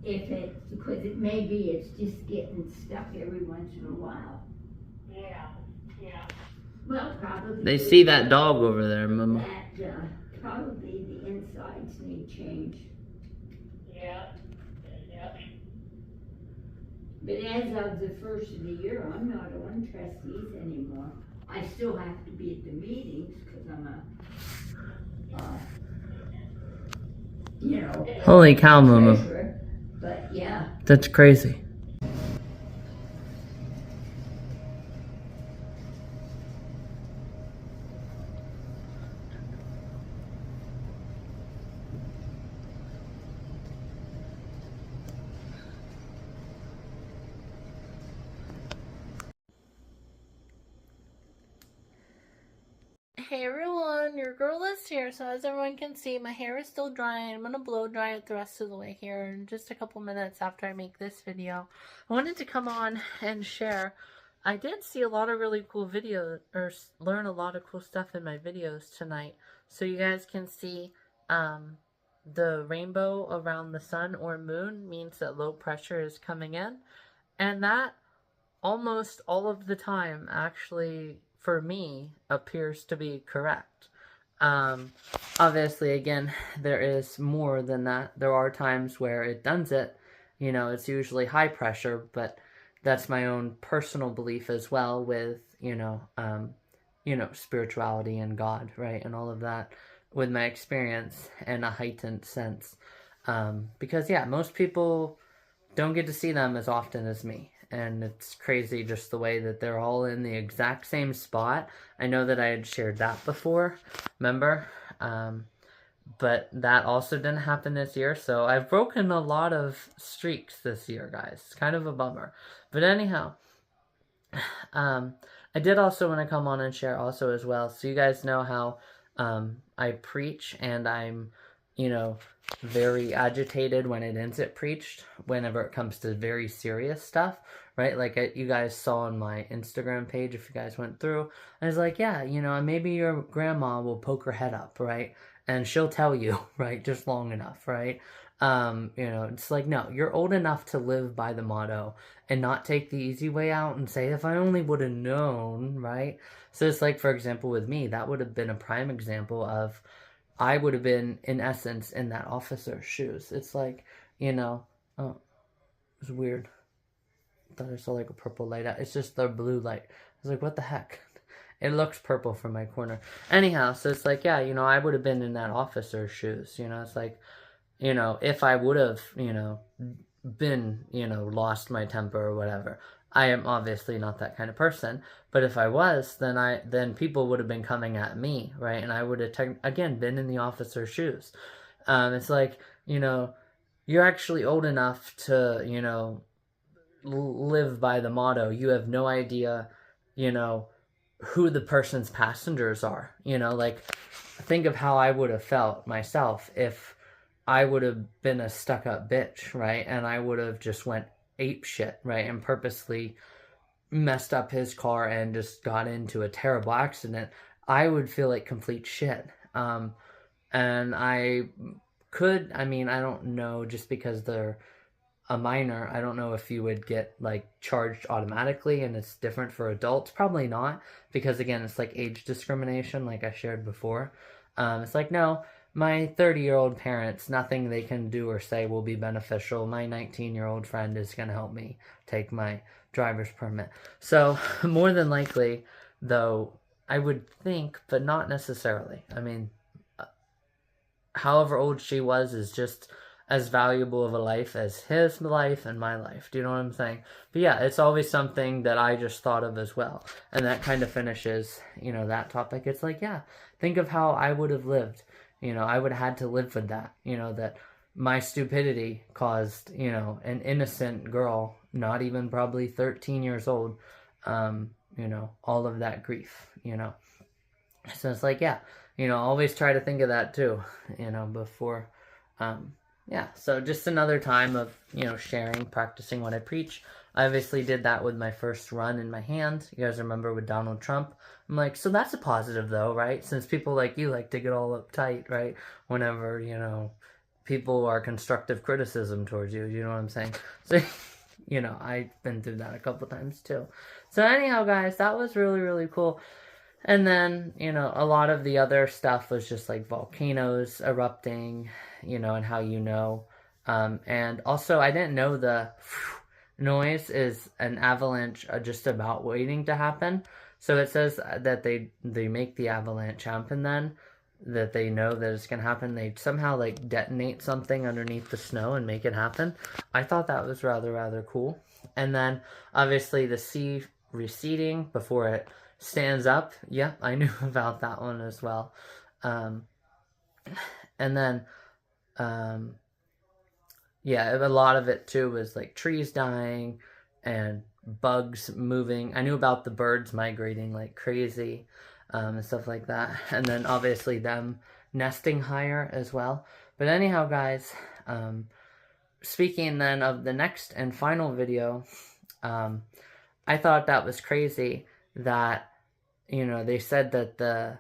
because it may be it's just getting stuck every once in a while. Yeah, yeah. Well, probably. They see that dog over there, Mama. That, probably the insides need change. Yeah, yeah. But as of the first of the year, I'm not on trustees anymore. I still have to be at the meetings because I'm Holy cow, Mama. treasurer. But yeah. That's crazy. Hey everyone, your girl is here. So as everyone can see, my hair is still drying. I'm going to blow dry it the rest of the way here in just a couple minutes after I make this video. I wanted to come on and share. I did see a lot of really cool videos, or learn a lot of cool stuff in my videos tonight. So you guys can see the rainbow around the sun or moon means that low pressure is coming in. And that almost all of the time actually for me appears to be correct. Obviously, again, there is more than that. There are times where it does it, it's usually high pressure, but that's my own personal belief as well with, spirituality and God, right? And all of that with my experience and a heightened sense. Because yeah, most people don't get to see them as often as me. And it's crazy just the way that they're all in the exact same spot. I know that I had shared that before, remember? But that also didn't happen this year. So I've broken a lot of streaks this year, guys. It's kind of a bummer. But anyhow, I did also want to come on and share also as well. So you guys know how I preach and I'm, very agitated when it ends at preached, whenever it comes to very serious stuff, right? Like you guys saw on my Instagram page, if you guys went through, I was like, yeah, maybe your grandma will poke her head up, right? And she'll tell you, right? Just long enough, right? It's like, no, you're old enough to live by the motto and not take the easy way out and say, if I only would have known, right? So it's like, for example, with me, that would have been a prime example of, I would have been, in essence, in that officer's shoes. It's like, oh, it's weird. I thought I saw like a purple light out. It's just the blue light. I was like, what the heck? It looks purple from my corner. Anyhow, so it's like, yeah, I would have been in that officer's shoes. It's like, if I would have, been, lost my temper or whatever. I am obviously not that kind of person, but if I was, then people would have been coming at me, right? And I would have, again, been in the officer's shoes. It's like, you're actually old enough to, live by the motto. You have no idea, who the person's passengers are. Like, think of how I would have felt myself if I would have been a stuck-up bitch, right? And I would have just went ape shit, right? And purposely messed up his car and just got into a terrible accident. I would feel like complete shit. And I don't know, just because they're a minor, I don't know if you would get like charged automatically and it's different for adults. Probably not, because again, it's like age discrimination, like I shared before. It's like, no, my 30-year-old parents, nothing they can do or say will be beneficial. My 19-year-old friend is going to help me take my driver's permit. So more than likely, though, I would think, but not necessarily. I mean, however old she was is just as valuable of a life as his life and my life. Do you know what I'm saying? But yeah, it's always something that I just thought of as well. And that kind of finishes, that topic. It's like, yeah, think of how I would have lived. I would have had to live with that, that my stupidity caused, an innocent girl, not even probably 13 years old, all of that grief, So it's like, yeah, always try to think of that too, before, yeah, so just another time of, sharing, practicing what I preach. I obviously did that with my first run in my hand. You guys remember with Donald Trump? I'm like, so that's a positive though, right? Since people like you like to get all uptight, right? Whenever, people are constructive criticism towards you. You know what I'm saying? So, you know, I've been through that a couple times too. So anyhow, guys, that was really, really cool. And then, you know, a lot of the other stuff was just like volcanoes erupting, you know, and how you know. And also, I didn't know the noise is an avalanche just about waiting to happen. So it says that they make the avalanche happen then, that they know that it's going to happen. They somehow like detonate something underneath the snow and make it happen. I thought that was rather cool. And then obviously the sea receding before it stands up. Yeah, I knew about that one as well. And then, yeah, a lot of it too was like trees dying and bugs moving. I knew about the birds migrating like crazy, and stuff like that. And then obviously them nesting higher as well. But anyhow, guys, speaking then of the next and final video, I thought that was crazy that, you know, they said that the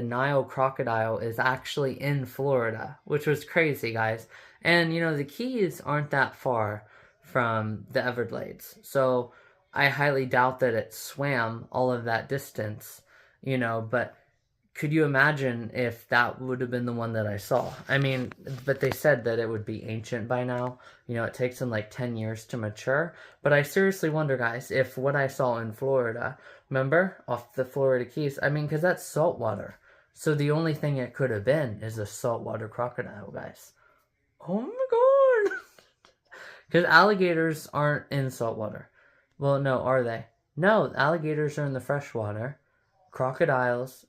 Nile crocodile is actually in Florida, which was crazy, guys. And, you know, the Keys aren't that far from the Everglades. So I highly doubt that it swam all of that distance, you know, but could you imagine if that would have been the one that I saw? I mean, but they said that it would be ancient by now. You know, it takes them like 10 years to mature. But I seriously wonder, guys, if what I saw in Florida, remember, off the Florida Keys, I mean, because that's saltwater. So the only thing it could have been is a saltwater crocodile, guys. Oh my god! Because alligators aren't in saltwater. Well, no, are they? No, alligators are in the freshwater. Crocodiles...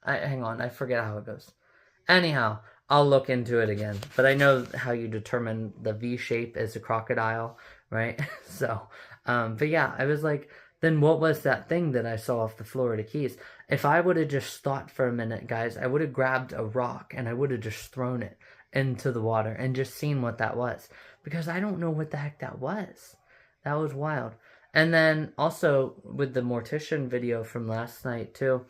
hang on, I forget how it goes. Anyhow, I'll look into it again. But I know how you determine the V shape as a crocodile, right? So, but yeah, I was like, then what was that thing that I saw off the Florida Keys? If I would have just thought for a minute, guys, I would have grabbed a rock and I would have just thrown it into the water and just seen what that was. Because I don't know what the heck that was. That was wild. And then also with the mortician video from last night too,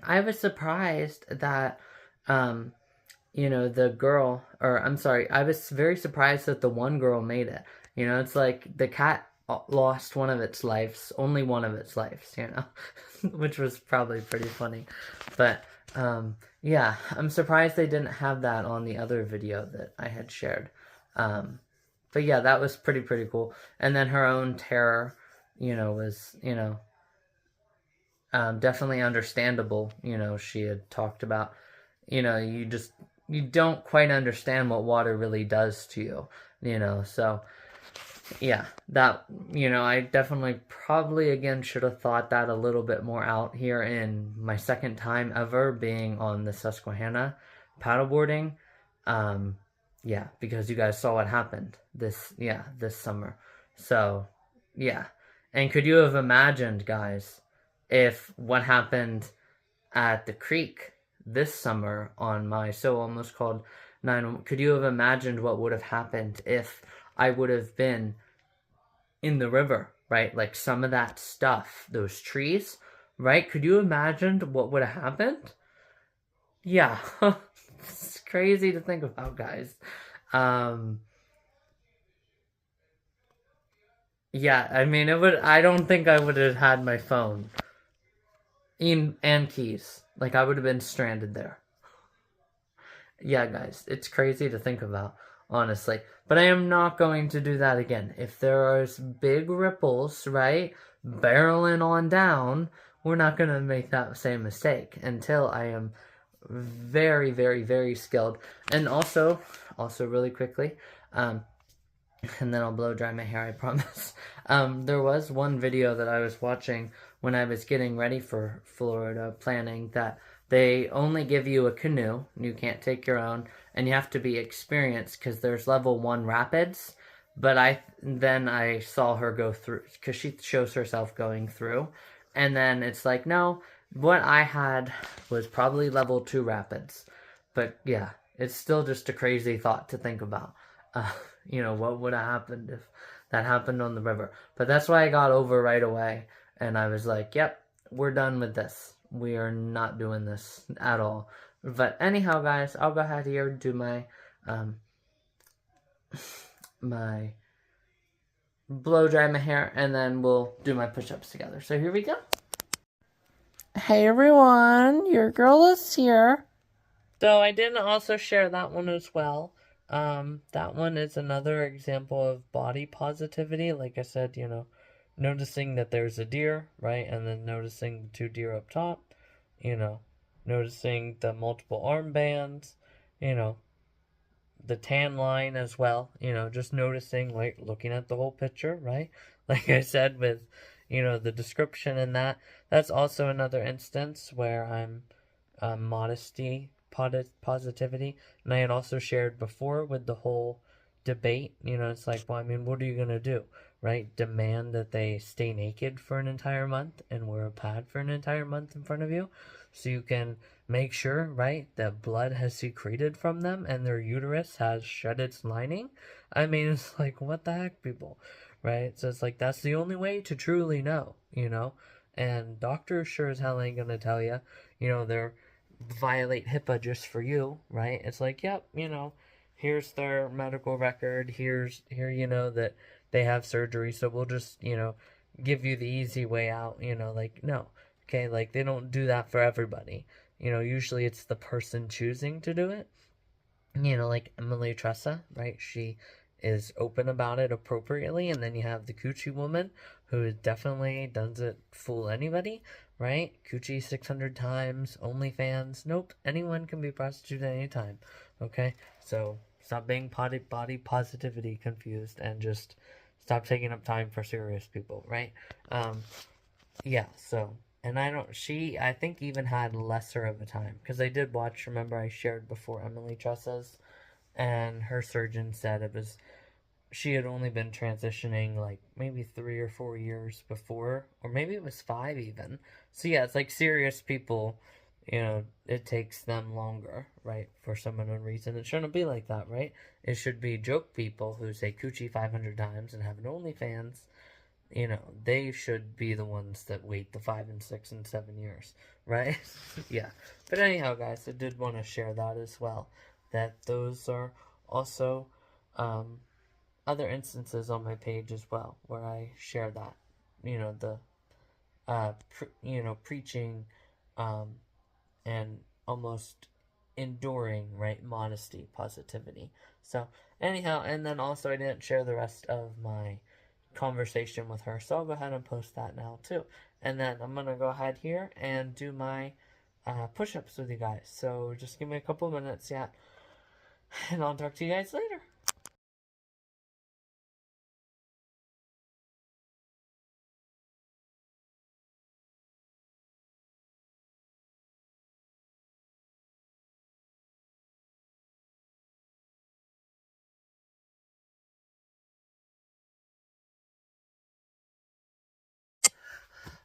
I was surprised that, you know, the girl, or I'm sorry, I was very surprised that the one girl made it. You know, it's like the cat lost one of its lives, only one of its lives, you know, which was probably pretty funny. But, yeah, I'm surprised they didn't have that on the other video that I had shared. But yeah, that was pretty cool. And then her own terror, you know, was, you know, definitely understandable. You know, she had talked about, you know, you don't quite understand what water really does to you, you know, so yeah, that, you know, I definitely probably again should have thought that a little bit more out here in my second time ever being on the Susquehanna paddleboarding. Yeah, because you guys saw what happened this summer. So, yeah. And could you have imagined, guys, if what happened at the creek this summer on my so almost called 9, could you have imagined what would have happened if I would have been in the river, right? Like some of that stuff, those trees, right? Could you imagine what would have happened? Yeah, it's crazy to think about, guys. Yeah, I mean, I don't think I would have had my phone and keys. Like, I would have been stranded there. Yeah, guys, it's crazy to think about, honestly. But I am not going to do that again. If there are big ripples, right, barreling on down, we're not going to make that same mistake until I am very skilled. And also really quickly, and then I'll blow dry my hair, I promise. There was one video that I was watching when I was getting ready for Florida planning that they only give you a canoe, you can't take your own, and you have to be experienced because there's level 1 rapids. But then I saw her go through, because she shows herself going through, and then it's like, no, what I had was probably level 2 rapids. But yeah, it's still just a crazy thought to think about. You know, what would have happened if that happened on the river? But that's why I got over right away, and I was like, yep, we're done with this. We are not doing this at all. But anyhow, guys, I'll go ahead here and do my my blow dry my hair, and then we'll do my push-ups together. So here we go. Hey everyone, your girl is here. So I didn't also share that one as well. That one is another example of body positivity. Like I said, you know, noticing that there's a deer, right? And then noticing the two deer up top, you know, noticing the multiple armbands, you know, the tan line as well, you know, just noticing, like, looking at the whole picture, right? Like I said, with, you know, the description and that's also another instance where I'm modesty, positivity. And I had also shared before with the whole debate, you know, it's like, well, I mean, what are you going to do, right? Demand that they stay naked for an entire month and wear a pad for an entire month in front of you so you can make sure, right, that blood has secreted from them and their uterus has shed its lining. I mean, it's like, what the heck, people, right? So it's like, that's the only way to truly know, you know? And doctors sure as hell ain't gonna tell you, you know, they're violate HIPAA just for you, right? It's like, yep, you know, here's their medical record, here, you know, that they have surgery, so we'll just, you know, give you the easy way out, you know, like, no. Okay, like, they don't do that for everybody. You know, usually it's the person choosing to do it. You know, like Emily Tressa, right? She is open about it appropriately, and then you have the coochie woman who definitely doesn't fool anybody, right? Coochie 600 times, OnlyFans, nope, anyone can be prostituted at any time, okay? So stop being body positivity confused and just stop taking up time for serious people, right? Yeah, so, and I think even had lesser of a time, because I did watch, remember I shared before Emily Tressa's, and her surgeon said she had only been transitioning like maybe 3 or 4 years before, or maybe it was 5 even. So yeah, it's like serious people, you know, it takes them longer, right, for some unknown reason. It shouldn't be like that, right? It should be joke people who say coochie 500 times and have an OnlyFans, you know, they should be the ones that wait the 5 and 6 and 7 years, right? Yeah. But anyhow, guys, I did want to share that as well. That those are also other instances on my page as well where I share that. You know, the preaching and almost enduring, right, modesty, positivity. So anyhow, and then also I didn't share the rest of my conversation with her, so I'll go ahead and post that now too. And then I'm gonna go ahead here and do my push-ups with you guys. So just give me a couple minutes yet, and I'll talk to you guys later.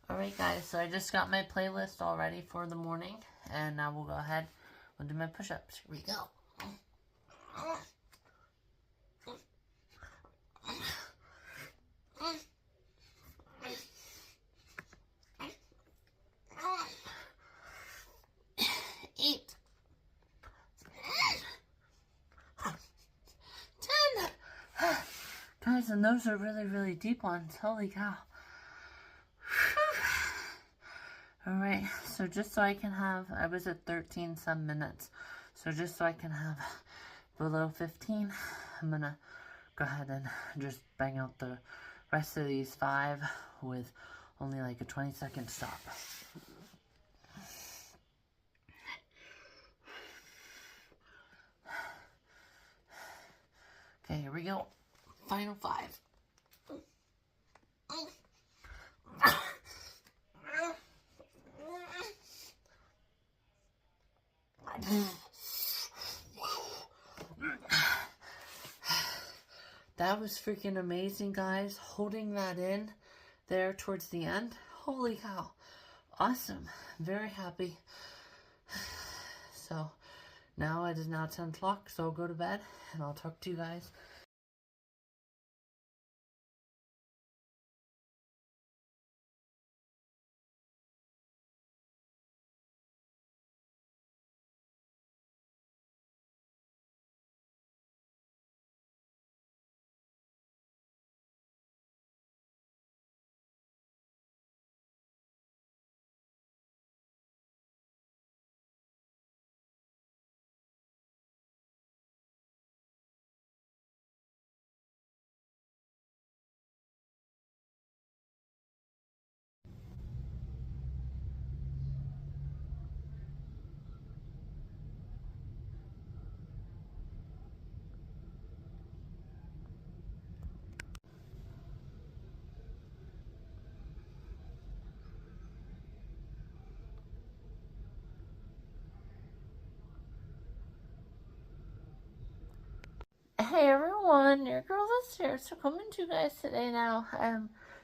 Alright guys, so I just got my playlist all ready for the morning, and now we'll go ahead and do my push-ups. Here we go. Eight. 10. Guys, and those are really, really deep ones. Holy cow. Alright, so just so I can have, I was at 13 some minutes. So just so I can have below 15, I'm gonna go ahead and just bang out the rest of these 5 with only like a 20-second stop. Okay, here we go. Final 5. That was freaking amazing, guys. Holding that in there towards the end. Holy cow. Awesome. Very happy. So now it is now 10 o'clock, so I'll go to bed and I'll talk to you guys Hey everyone, your girl is here. So coming to you guys today now.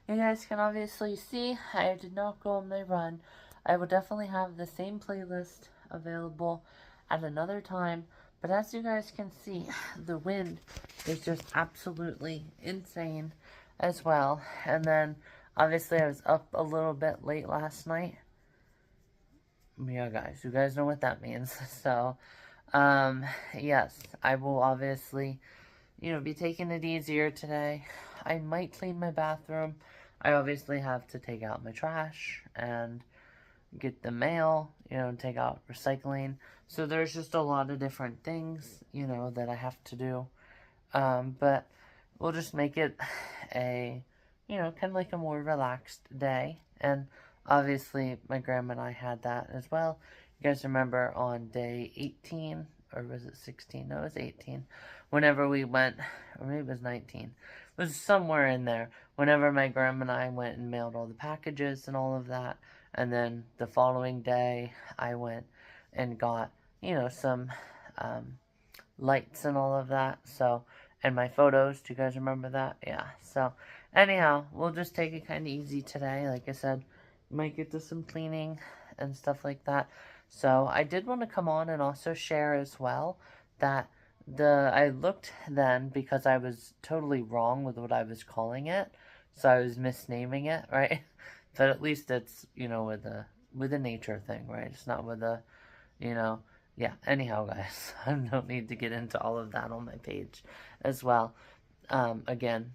You guys can obviously see I did not go on my run. I will definitely have the same playlist available at another time. But as you guys can see, the wind is just absolutely insane as well. And then obviously I was up a little bit late last night. Yeah, guys, you guys know what that means. So, yes, I will obviously, be taking it easier today. I might clean my bathroom. I obviously have to take out my trash and get the mail, take out recycling. So there's just a lot of different things, that I have to do. But we'll just make it a, kind of like a more relaxed day. And obviously my grandma and I had that as well. You guys remember on day 18, or was it 16? No, it was 18. Whenever we went, or maybe it was 19. It was somewhere in there. Whenever my grandma and I went and mailed all the packages and all of that. And then the following day, I went and got, some lights and all of that. So, and my photos. Do you guys remember that? Yeah. So, anyhow, we'll just take it kind of easy today. Like I said, might get to some cleaning and stuff like that. So, I did want to come on and also share as well that I looked then because I was totally wrong with what I was calling it. So, I was misnaming it, right? But at least it's, with a nature thing, right? It's not with a, yeah. Anyhow, guys, I don't need to get into all of that on my page as well. Again,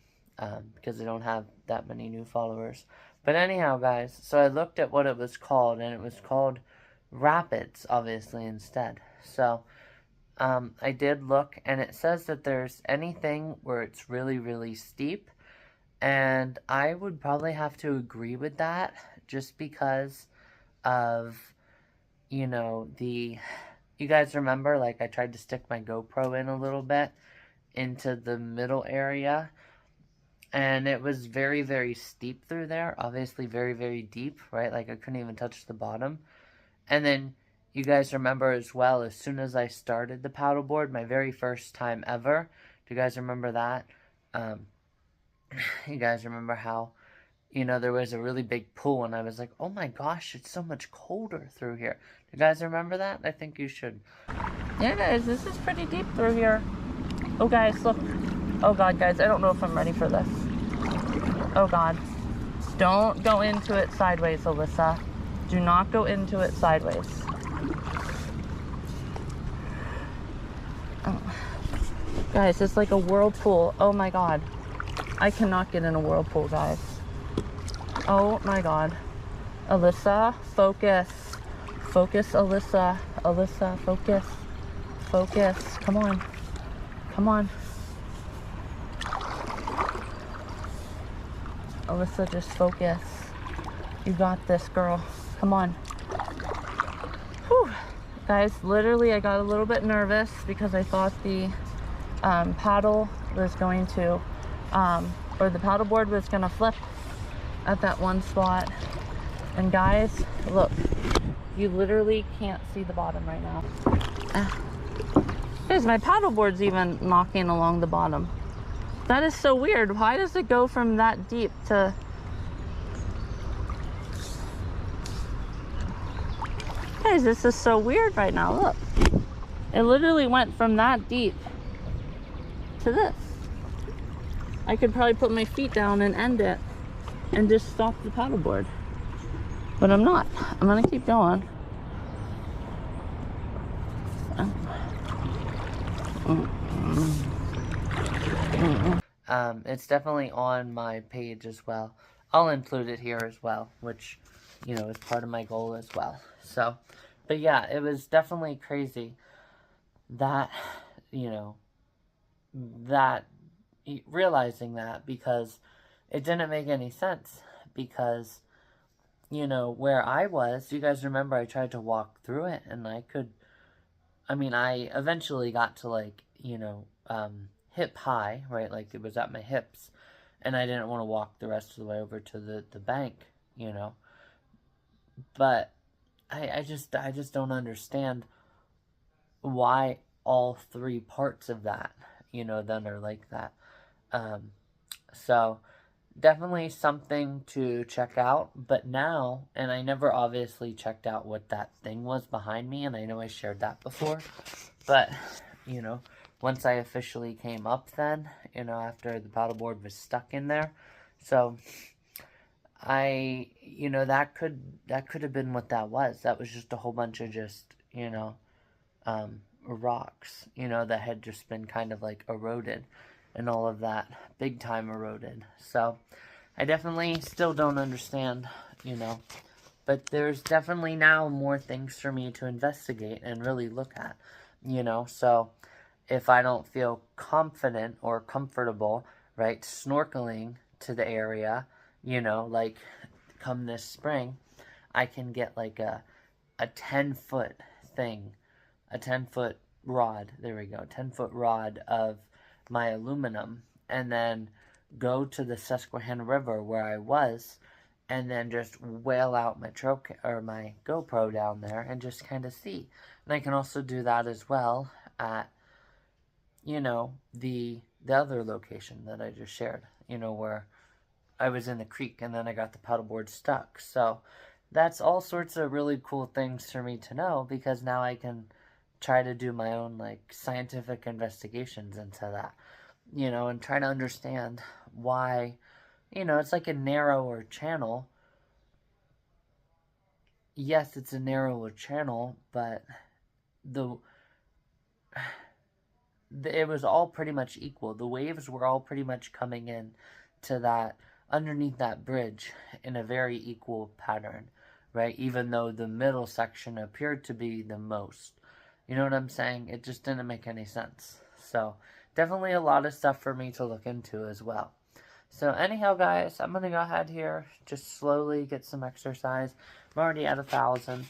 because I don't have that many new followers. But anyhow, guys, so I looked at what it was called, and it was called Rapids, obviously, instead. So, I did look, and it says that there's anything where it's really, really steep. And I would probably have to agree with that just because of, you guys remember, like, I tried to stick my GoPro in a little bit into the middle area. And it was very, very steep through there. Obviously very, very deep, right? Like, I couldn't even touch the bottom. And then you guys remember as well, as soon as I started the paddleboard, my very first time ever. Do you guys remember that? You guys remember how, there was a really big pool and I was like, oh my gosh, it's so much colder through here. Do you guys remember that? I think you should. Yeah, guys, this is pretty deep through here. Oh, guys, look. Oh, God, guys, I don't know if I'm ready for this. Oh, God. Don't go into it sideways, Alyssa. Do not go into it sideways. Oh. Guys, it's like a whirlpool. Oh, my God. I cannot get in a whirlpool, guys. Oh my God. Alyssa, focus. Focus, Alyssa. Alyssa, focus. Focus. Come on. Come on. Alyssa, just focus. You got this, girl. Come on. Whew. Guys, literally, I got a little bit nervous because I thought the paddle was going to or the paddleboard was gonna flip at that one spot. And guys, look, you literally can't see the bottom right now. Guys, my paddleboard's even knocking along the bottom. That is so weird. Why does it go from that deep to... Guys, this is so weird right now. Look, it literally went from that deep to this. I could probably put my feet down and end it and just stop the paddleboard. But I'm not. I'm gonna keep going. It's definitely on my page as well. I'll include it here as well, which, is part of my goal as well. So, but yeah, it was definitely crazy that, realizing that, because it didn't make any sense, because where I was, you guys remember I tried to walk through it and I eventually got to hip high, right? Like it was at my hips and I didn't want to walk the rest of the way over to the bank, but I just don't understand why all three parts of that, that are like that. So definitely something to check out. But now, and I never obviously checked out what that thing was behind me, and I know I shared that before, but once I officially came up then, after the paddleboard was stuck in there, so that could have been what that was. That was just a whole bunch of just, rocks, that had just been kind of like eroded and all of that, big time eroded. So I definitely still don't understand, but there's definitely now more things for me to investigate and really look at, so if I don't feel confident or comfortable, right, snorkeling to the area, like come this spring, I can get like a 10-foot thing, a 10-foot rod, there we go, 10-foot rod of my aluminum, and then go to the Susquehanna River where I was, and then just whale out my my GoPro down there and just kind of see. And I can also do that as well at, the other location that I just shared, where I was in the creek and then I got the paddleboard stuck. So that's all sorts of really cool things for me to know, because now I can try to do my own like scientific investigations into that, and try to understand why, it's like a narrower channel. Yes, it's a narrower channel, but it was all pretty much equal. The waves were all pretty much coming in to that, underneath that bridge, in a very equal pattern, right? Even though the middle section appeared to be the most. You know what I'm saying? It just didn't make any sense. So definitely a lot of stuff for me to look into as well. So anyhow, guys, I'm going to go ahead here, just slowly get some exercise. I'm already at 1,000,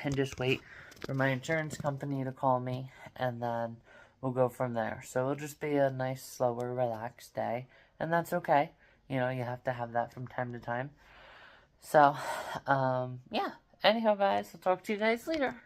and just wait for my insurance company to call me, and then we'll go from there. So it'll just be a nice, slower, relaxed day, and that's okay. You have to have that from time to time. So, yeah. Anyhow, guys, I'll talk to you guys later.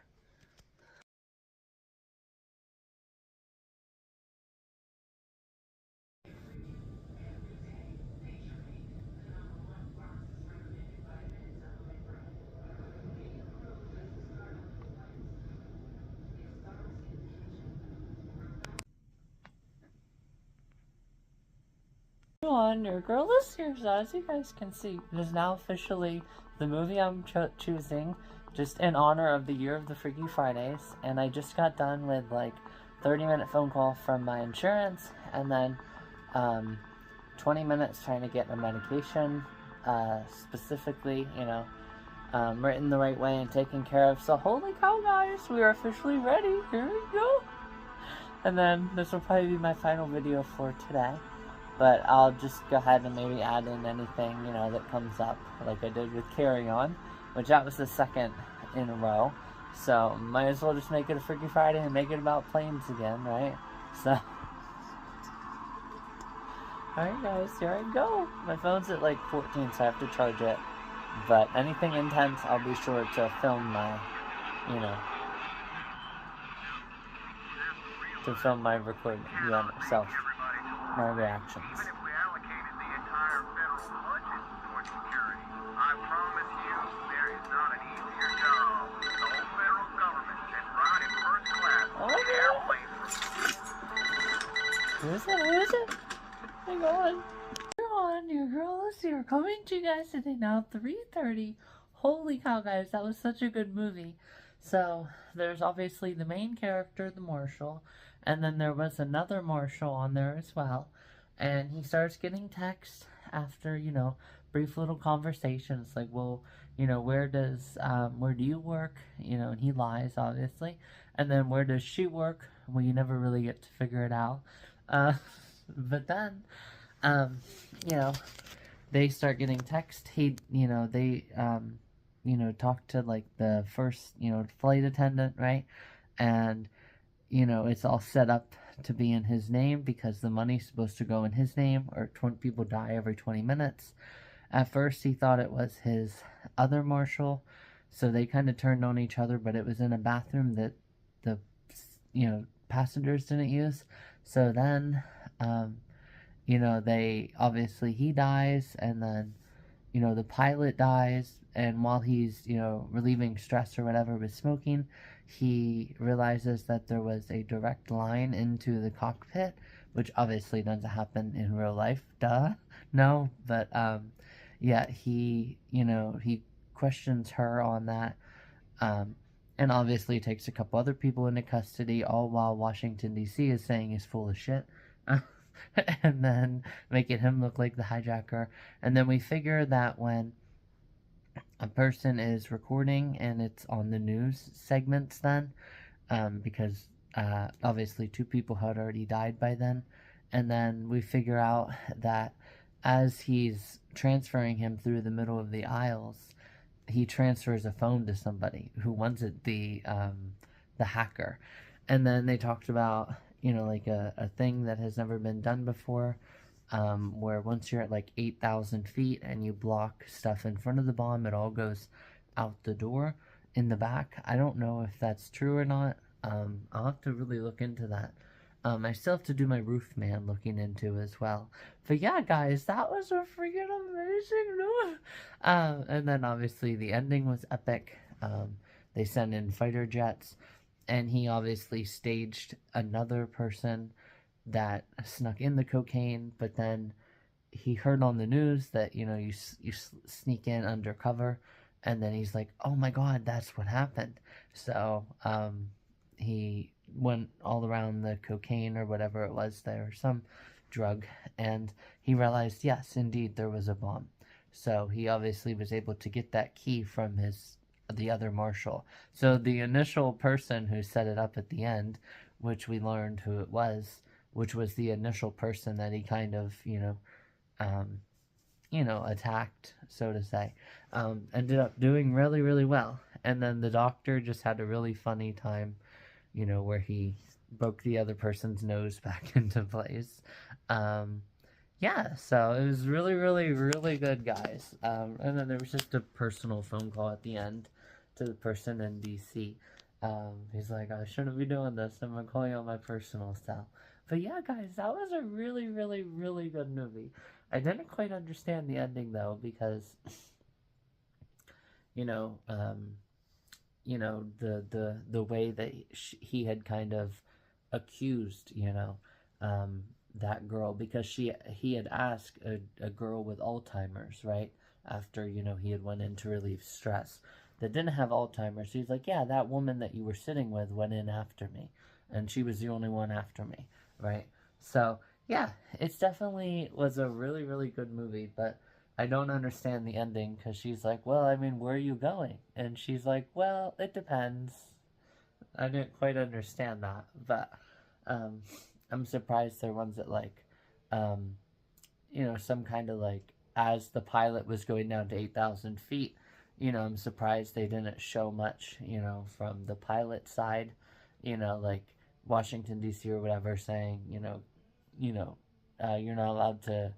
On your girl is here, so as you guys can see, it is now officially the movie I'm choosing, just in honor of the year of the Freaky Fridays. And I just got done with like 30-minute phone call from my insurance, and then 20 minutes trying to get my medication specifically, written the right way and taken care of. So holy cow, guys, we are officially ready. Here we go. And then this will probably be my final video for today. But I'll just go ahead and maybe add in anything, that comes up, like I did with Carry On, which that was the second in a row. So, might as well just make it a Freaky Friday and make it about planes again, right? So, alright guys, here I go. My phone's at like 14, so I have to charge it. But anything intense, I'll be sure to film my, recording, myself. My reactions. Even if we allocated the entire federal budget towards security, I promise you there is not an easier job. The whole federal government sits right in first class on the airplane. Who is it? Who is it? Hang on. You're on. Your girl is here. Coming to you guys today now, 3:30. Holy cow, guys. That was such a good movie. So, there's obviously the main character, the marshal, and then there was another marshal on there as well. And he starts getting texts after, brief little conversations like, well, where do you work? And he lies, obviously. And then where does she work? Well, you never really get to figure it out. But then, they start getting text. Talk to like the first, flight attendant, right? And, it's all set up to be in his name because the money's supposed to go in his name, or 20 people die every 20 minutes. At first, he thought it was his other marshal, so they kind of turned on each other, but it was in a bathroom that the, passengers didn't use. So then, you know, he dies, and then, you know, the pilot dies, and while he's, you know, relieving stress or whatever with smoking, he realizes that there was a direct line into the cockpit, which obviously doesn't happen in real life, duh, no, but, yeah, he questions her on that, and obviously takes a couple other people into custody, all while Washington, D.C. is saying he's full of shit. And then making him look like the hijacker. And then we figure that when a person is recording and it's on the news segments then, because obviously 2 people had already died by then. And then we figure out that as he's transferring him through the middle of the aisles, he transfers a phone to somebody who wants it, the hacker. And then they talked about, you know, like a thing that has never been done before, where once you're at like 8,000 feet and you block stuff in front of the bomb, it all goes out the door in the back. I don't know if that's true or not. I'll have to really look into that. I still have to do my roof man looking into as well. But yeah, guys, that was a freaking amazing news. And then obviously the ending was epic. They sent in fighter jets, and he obviously staged another person that snuck in the cocaine, but then he heard on the news that, you know, you sneak in undercover, and then he's like, oh my god, that's what happened. So he went all around the cocaine or whatever it was there, some drug, and he realized, yes, indeed, there was a bomb. So he obviously was able to get that key from the other marshal. So the initial person who set it up at the end, which we learned who it was, which was the initial person that he kind of, attacked, so to say, ended up doing really, really well. And then the doctor just had a really funny time, where he broke the other person's nose back into place. Yeah, so it was really, really, really good, guys. And then there was just a personal phone call at the end to the person in DC. He's like, I shouldn't be doing this. I'm calling on my personal cell. But yeah, guys, that was a really, really, really good movie. I didn't quite understand the ending, though, because, the way that he had kind of accused, that girl, because he had asked a girl with Alzheimer's, right, after, he had went in to relieve stress, that didn't have Alzheimer's. He's like, yeah, that woman that you were sitting with went in after me, and she was the only one after me, right? So, yeah, it definitely was a really, really good movie, but I don't understand the ending, because she's like, well, I mean, where are you going? And she's like, well, it depends. I didn't quite understand that, but I'm surprised there wasn't, like, some kind of, like, as the pilot was going down to 8,000 feet, I'm surprised they didn't show much, from the pilot side, like Washington, D.C. or whatever, saying, you're not allowed to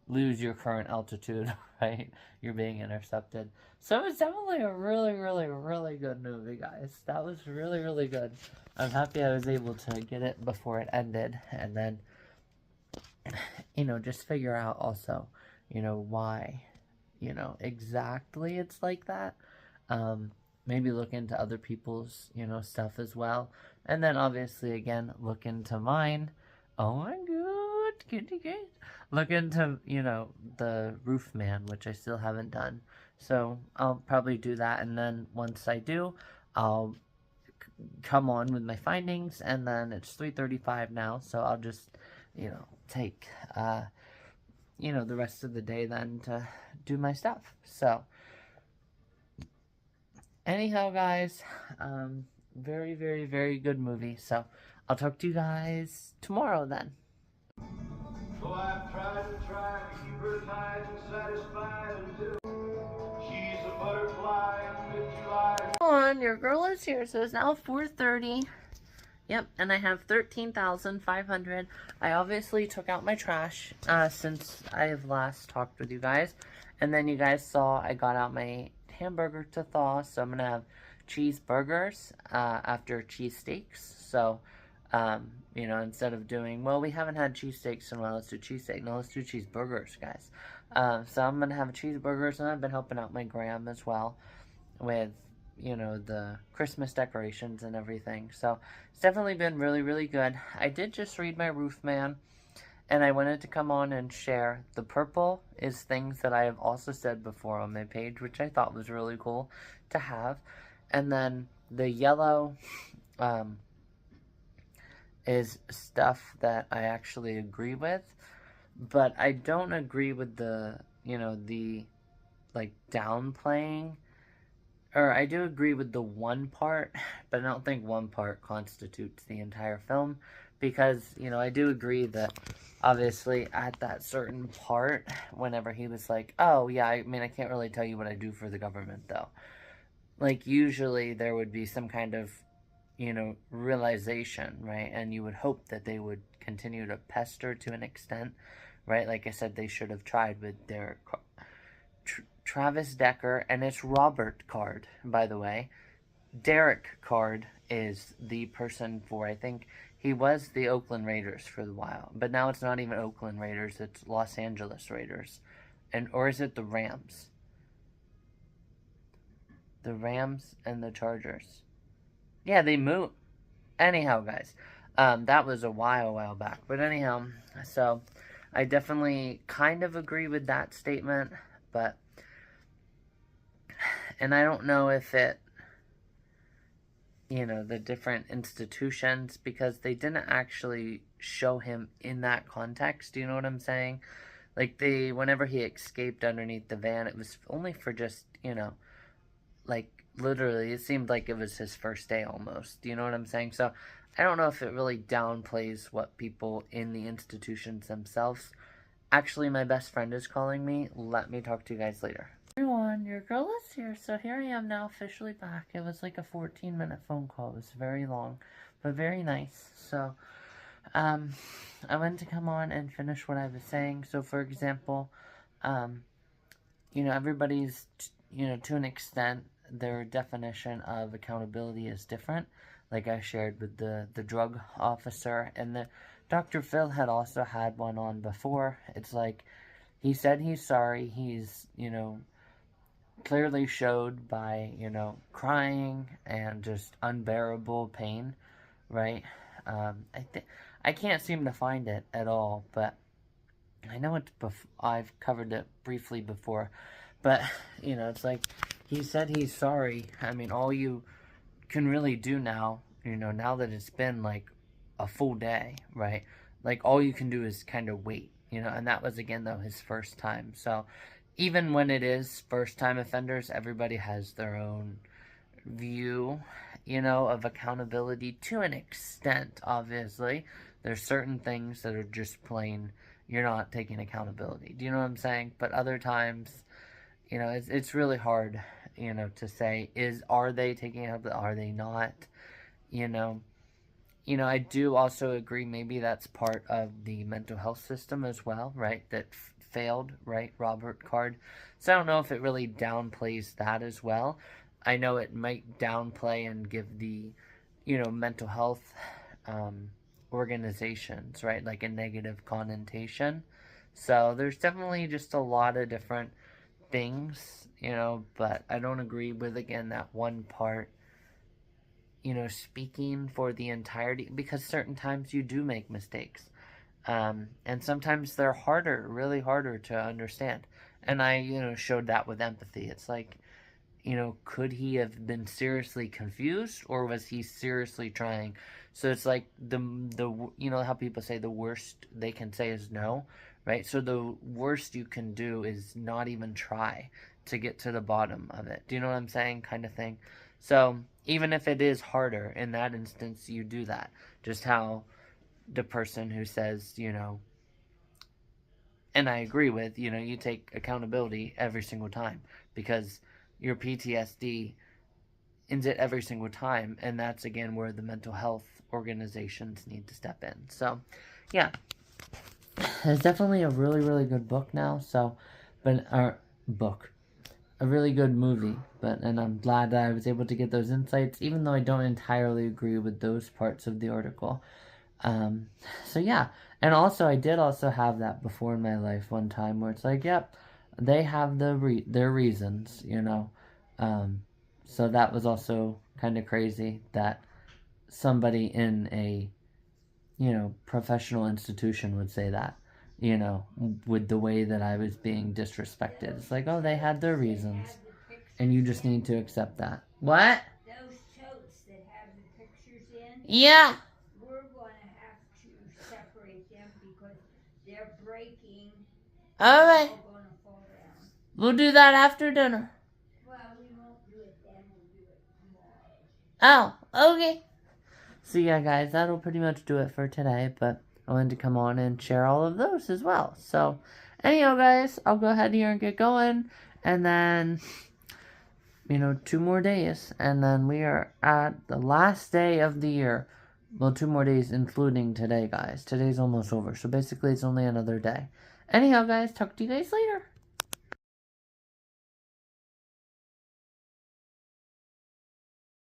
lose your current altitude, right? You're being intercepted. So it's definitely a really, really, really good movie, guys. That was really, really good. I'm happy I was able to get it before it ended, and then, just figure out also, why, exactly it's like that. Maybe look into other people's, stuff as well. And then obviously, again, look into mine. Oh my god, kitty. Look into, the Roof Man, which I still haven't done. So I'll probably do that, and then once I do, I'll come on with my findings, and then it's 3:35 now, so I'll just, take, the rest of the day then to do my stuff. So, anyhow, guys, very, very, very good movie, so I'll talk to you guys tomorrow then. So I've tried to keep her tight and satisfied until she's a butterfly in mid-July. On, your girl is here, so it's now 4:30. Yep, and I have 13,500. I obviously took out my trash since I have last talked with you guys. And then you guys saw I got out my hamburger to thaw, so I'm going to have cheeseburgers after cheesesteaks. So You know, instead of doing, well, we haven't had cheesesteaks in a while, let's do cheesesteak. No, let's do cheeseburgers, guys. So I'm going to have cheeseburgers, and I've been helping out my gram as well with, you know, the Christmas decorations and everything. So it's definitely been really, really good. I did just read my Roof Man, and I wanted to come on and share. The purple is things that I have also said before on my page, which I thought was really cool to have. And then the yellow is stuff that I actually agree with, but I don't agree with the, you know, the, like, downplaying. Or I do agree with the one part, but I don't think one part constitutes the entire film, because, you know, I do agree that obviously at that certain part, whenever he was like, oh yeah, I mean, I can't really tell you what I do for the government though. Like, usually there would be some kind of, you know, realization, right? And you would hope that they would continue to pester to an extent, right? Like I said, they should have tried with their Travis Decker, and it's Robert Card, by the way. Derek Card is the person for, I think, he was the Oakland Raiders for a while, but now it's not even Oakland Raiders, it's Los Angeles Raiders. Or is it the Rams? The Rams and the Chargers. Yeah, they moved. Anyhow, guys, that was a while back. But anyhow, so I definitely kind of agree with that statement, but, and I don't know if it, you know, the different institutions, because they didn't actually show him in that context, do you know what I'm saying? Like, whenever he escaped underneath the van, it was only for just, you know, like, literally, it seemed like it was his first day almost. Do you know what I'm saying? So, I don't know if it really downplays what people in the institutions themselves. Actually, my best friend is calling me. Let me talk to you guys later. Everyone, your girl is here. So here I am now, officially back. It was like a 14-minute phone call. It was very long, but very nice. So, I wanted to come on and finish what I was saying. So, for example, you know, everybody's, you know, to an extent, their definition of accountability is different. Like I shared with the drug officer, and the Dr. Phil had also had one on before. It's like, he said he's sorry. He's, you know, clearly showed by, you know, crying and just unbearable pain, right? I can't seem to find it at all, but I know I've covered it briefly before, but, you know, it's like, he said he's sorry. I mean, all you can really do now, you know, now that it's been like a full day, right? Like, all you can do is kind of wait, you know, and that was, again, though, his first time. So even when it is first-time offenders, everybody has their own view, you know, of accountability to an extent, obviously. There's certain things that are just plain, you're not taking accountability. Do you know what I'm saying? But other times, you know, it's really hard, you know, to say, are they taking accountability? Are they not? You know, I do also agree maybe that's part of the mental health system as well, right? That failed, right? Robert Card. So I don't know if it really downplays that as well. I know it might downplay and give the, you know, mental health organizations, right, like a negative connotation. So there's definitely just a lot of different things, you know, but I don't agree with, again, that one part, you know, speaking for the entirety, because certain times you do make mistakes. And sometimes they're really harder to understand. And I, you know, showed that with empathy. It's like, you know, could he have been seriously confused, or was he seriously trying? So it's like the you know how people say the worst they can say is no, right? So the worst you can do is not even try to get to the bottom of it. Do you know what I'm saying? Kind of thing. So even if it is harder in that instance, you do that. Just how the person who says, you know, and I agree with, you know, you take accountability every single time, because your PTSD ends it every single time, and that's, again, where the mental health organizations need to step in. So, yeah, it's definitely a really, really good book now, so, but, a really good movie, and I'm glad that I was able to get those insights, even though I don't entirely agree with those parts of the article. So yeah. And also, I did also have that before in my life one time where it's like, yep, they have their reasons, you know. So that was also kind of crazy that somebody in a, you know, professional institution would say that, you know, with the way that I was being disrespected. It's like, oh, they had their reasons, and you just need to accept that. What? Those totes that have the pictures in, Yeah. we're gonna have to separate them because they're breaking. All right. They're all gonna fall down. We'll do that after dinner. Well, we won't do it then, we'll do it tomorrow. Oh, okay. So yeah, guys, that'll pretty much do it for today, but I wanted to come on and share all of those as well. So, anyhow, guys, I'll go ahead here and get going, and then, you know, 2 more days, and then we are at the last day of the year. Well, 2 more days, including today, guys. Today's almost over, so basically it's only another day. Anyhow, guys, talk to you guys later.